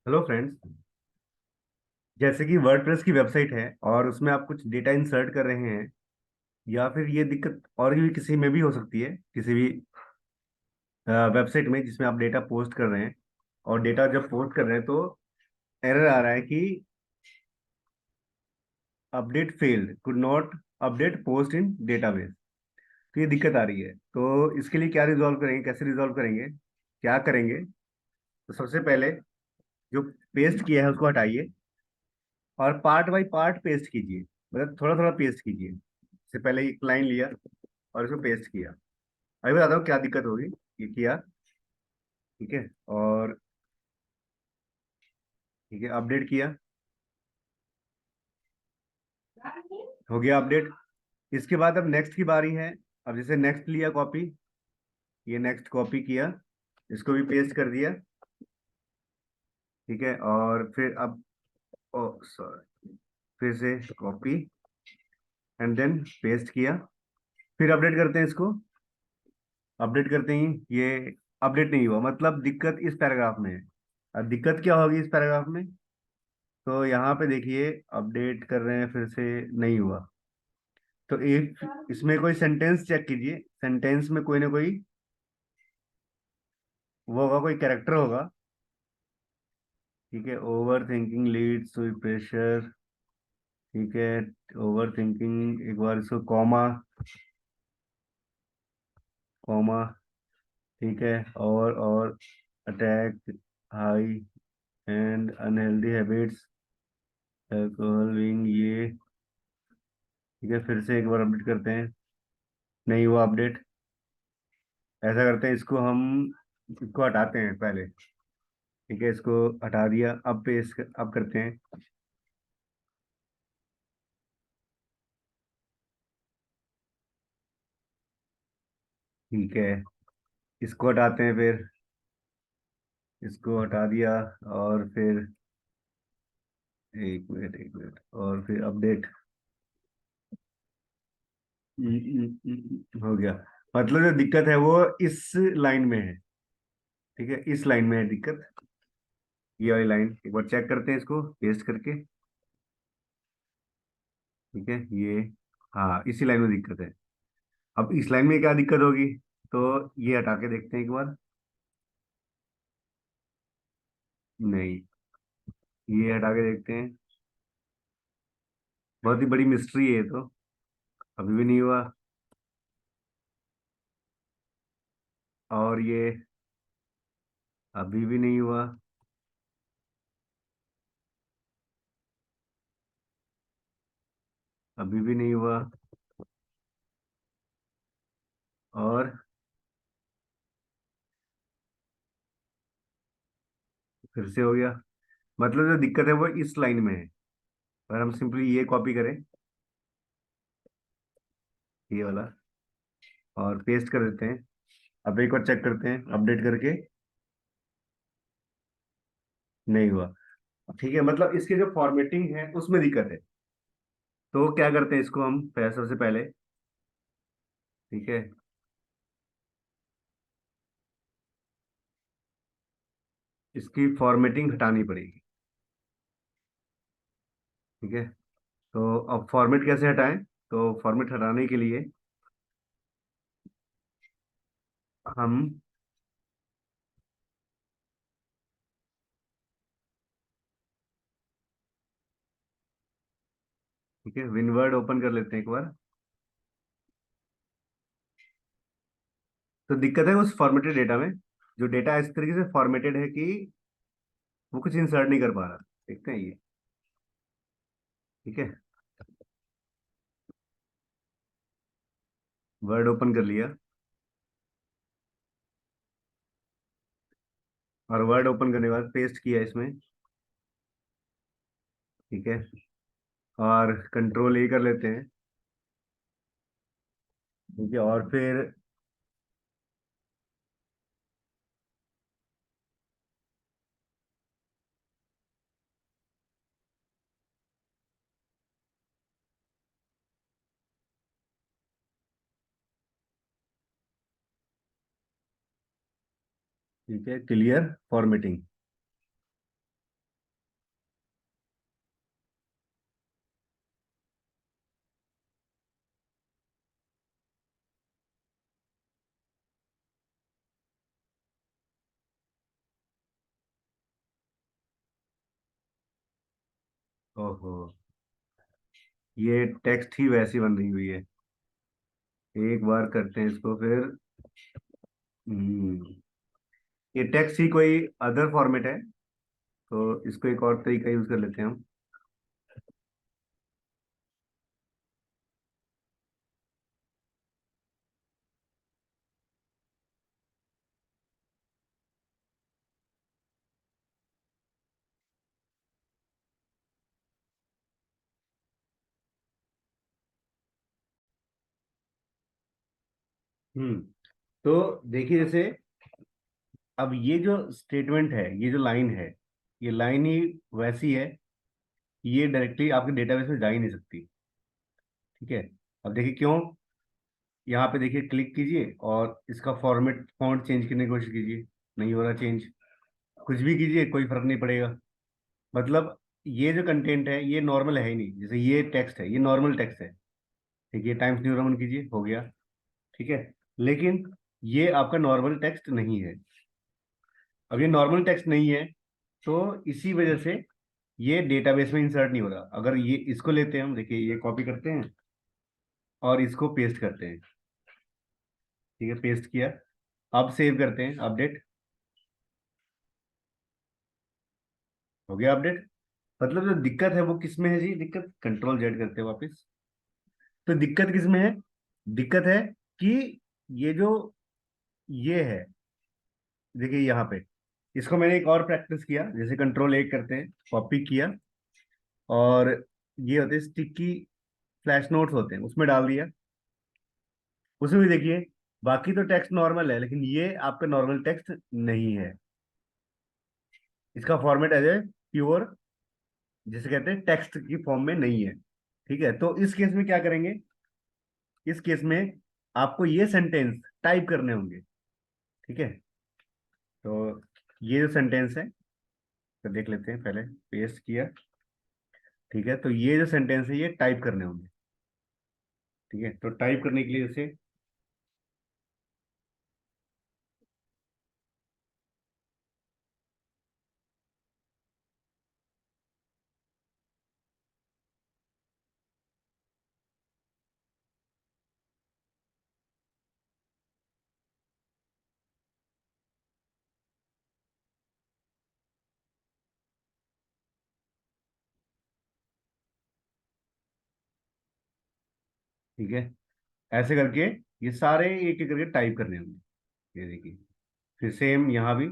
Hello friends. जैसे कि WordPress की वेबसाइट है और उसमें आप कुछ डेटा इंसर्ट कर रहे हैं, या फिर ये दिक्कत और भी किसी में भी हो सकती है, किसी भी वेबसाइट में जिसमें आप डेटा पोस्ट कर रहे हैं। और डेटा जब पोस्ट कर रहे हैं तो एरर आ रहा है कि update failed, could not update post in database. तो ये दिक्कत आ रही है, तो इसके लिए क्या रिजॉल्व करेंगे, कैसे रिजॉल्व करेंगे, क्या करेंगे? तो सबसे पहले जो पेस्ट किया है उसको हटाइए और पार्ट बाय पार्ट पेस्ट कीजिए। मतलब थोड़ा थोड़ा पेस्ट कीजिए। इससे पहले एक लाइन लिया और इसको पेस्ट किया। अभी बताता हूँ क्या दिक्कत होगी। ये किया, ठीक है। और ठीक है, अपडेट किया, हो गया अपडेट। इसके बाद अब नेक्स्ट की बारी है। अब जैसे नेक्स्ट लिया कॉपी, ये नेक्स्ट कॉपी किया, इसको भी पेस्ट कर दिया, ठीक है। और फिर अब, ओ सॉरी, फिर से कॉपी एंड देन पेस्ट किया। फिर अपडेट करते हैं इसको। अपडेट करते ही ये अपडेट नहीं हुआ, मतलब दिक्कत इस पैराग्राफ में है। अब दिक्कत क्या होगी इस पैराग्राफ में? तो यहाँ पे देखिए, अपडेट कर रहे हैं फिर से, नहीं हुआ। तो एक इसमें कोई सेंटेंस चेक कीजिए, सेंटेंस में कोई ना कोई वो होगा, कोई कैरेक्टर होगा, ठीक है। Over thinking leads to pressure, ठीक है। ओवर थिंकिंग, एक बार इसको कॉमा, कॉमा, ठीक है। और attack high and unhealthy habits, alcohol being, ये ठीक है। फिर से एक बार अपडेट करते हैं, नहीं हुआ अपडेट। ऐसा करते हैं, इसको हम इसको हटाते हैं पहले, ठीक है। इसको हटा दिया, अब पेस्ट अब करते हैं, ठीक है। इसको हटाते हैं, फिर इसको हटा दिया। और फिर एक मिनट, एक मिनट, और फिर अपडेट। हो गया। मतलब जो दिक्कत है वो इस लाइन में है, ठीक है। इस लाइन में है दिक्कत, ये वाली लाइन। एक बार चेक करते हैं इसको पेस्ट करके, ठीक है। ये, हाँ, इसी लाइन में दिक्कत है। अब इस लाइन में क्या दिक्कत होगी? तो ये हटा के देखते हैं एक बार। नहीं, ये हटा के देखते हैं। बहुत ही बड़ी मिस्ट्री है ये तो, अभी भी नहीं हुआ। और ये अभी भी नहीं हुआ। अभी भी नहीं हुआ। और फिर से हो गया। मतलब जो दिक्कत है वो इस लाइन में है। अगर हम सिंपली ये कॉपी करें, ये वाला, और पेस्ट कर देते हैं। अब एक बार चेक करते हैं अपडेट करके, नहीं हुआ। ठीक है, मतलब इसकी जो फॉर्मेटिंग है उसमें दिक्कत है। तो क्या करते हैं, इसको हम सबसे पहले, ठीक है, इसकी फॉर्मेटिंग हटानी पड़ेगी, ठीक है। तो अब फॉर्मेट कैसे हटाएं? तो फॉर्मेट हटाने के लिए हम, ठीक है, विनवर्ड ओपन कर लेते हैं एक बार। तो दिक्कत है उस फॉर्मेटेड डेटा में, जो डेटा इस तरीके से फॉर्मेटेड है कि वो कुछ इंसर्ट नहीं कर पा रहा। देखते हैं ये, ठीक है। वर्ड ओपन कर लिया, और वर्ड ओपन करने के बाद पेस्ट किया इसमें, ठीक है। और कंट्रोल ए कर लेते हैं, ठीक है। और फिर ठीक है, क्लियर फॉर्मेटिंग। ओहो, ये टेक्स्ट ही वैसी बन रही हुई है। एक बार करते हैं इसको फिर। हम्म, ये टेक्स्ट ही कोई अदर फॉर्मेट है, तो इसको एक और तरीका यूज कर लेते हैं हम। हम्म, तो देखिए जैसे, अब ये जो स्टेटमेंट है, ये जो लाइन है, ये लाइन ही वैसी है, ये डायरेक्टली आपके डेटाबेस में जा ही नहीं सकती। ठीक है। अब देखिए क्यों, यहाँ पे देखिए क्लिक कीजिए और इसका फॉर्मेट फॉन्ट चेंज करने की कोशिश कीजिए, नहीं हो रहा चेंज। कुछ भी कीजिए कोई फर्क नहीं पड़ेगा। मतलब ये जो कंटेंट है ये नॉर्मल है ही नहीं, जैसे ये टेक्स्ट है, ये नॉर्मल टेक्स्ट है। ठीक है, टाइम्स न्यू रोमन कीजिए, हो गया। ठीक है। लेकिन ये आपका नॉर्मल टेक्स्ट नहीं है। अब ये नॉर्मल टेक्स्ट नहीं है, तो इसी वजह से ये डेटाबेस में इंसर्ट नहीं हो रहा। अगर ये इसको लेते हैं हम, देखिए ये कॉपी करते हैं और इसको पेस्ट करते हैं। ठीक है, पेस्ट किया। अब सेव करते हैं, अपडेट। हो गया अपडेट। मतलब जो दिक्कत है वो किस में है जी, दिक्कत कंट्रोल जेड करते हैं वापस। तो दिक्कत किस में है, दिक्कत है कि ये जो ये है, देखिए यहाँ पे, इसको मैंने एक और प्रैक्टिस किया, जैसे कंट्रोल ए करते हैं, कॉपी किया, और ये होते हैं स्टिकी फ्लैश नोट्स होते हैं, उसमें डाल दिया। उसमें भी देखिए, बाकी तो टेक्स्ट नॉर्मल है, लेकिन ये आपका नॉर्मल टेक्स्ट नहीं है। इसका फॉर्मेट एज ए प्योर, जिसे कहते हैं टेक्स्ट की फॉर्म में नहीं है। ठीक है, तो इस केस में क्या करेंगे, इस केस में आपको ये सेंटेंस टाइप करने होंगे। ठीक है, तो ये जो सेंटेंस है, तो देख लेते हैं, पहले पेस्ट किया। ठीक है, तो ये जो सेंटेंस है ये टाइप करने होंगे। ठीक है, तो टाइप करने के लिए जैसे, ठीक है, ऐसे करके ये सारे एक एक करके टाइप करने होंगे। ये देखिए, फिर सेम यहाँ भी।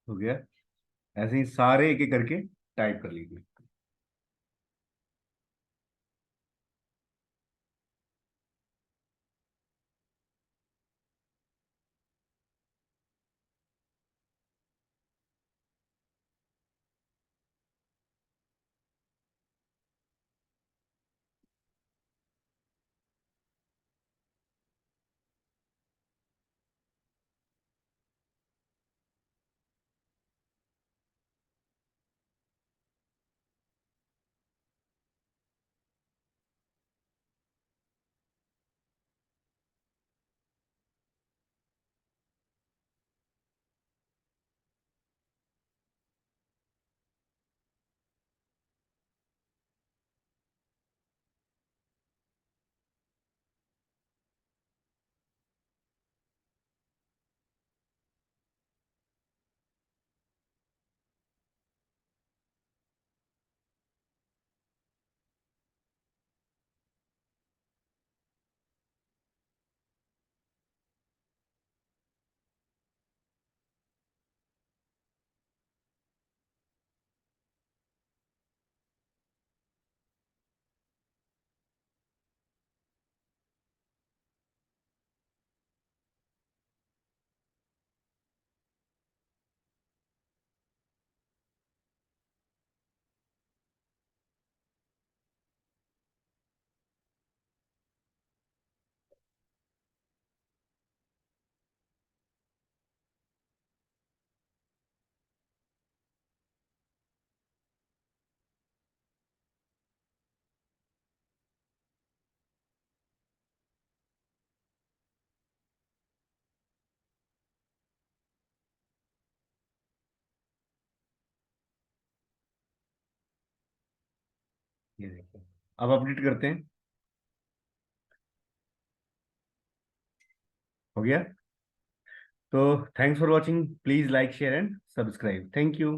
हो गया, ऐसे ही सारे एक एक करके टाइप कर लीजिए। ये देखिए, अब अपडेट करते हैं। हो गया। तो thanks for watching, please like share and subscribe, thank you.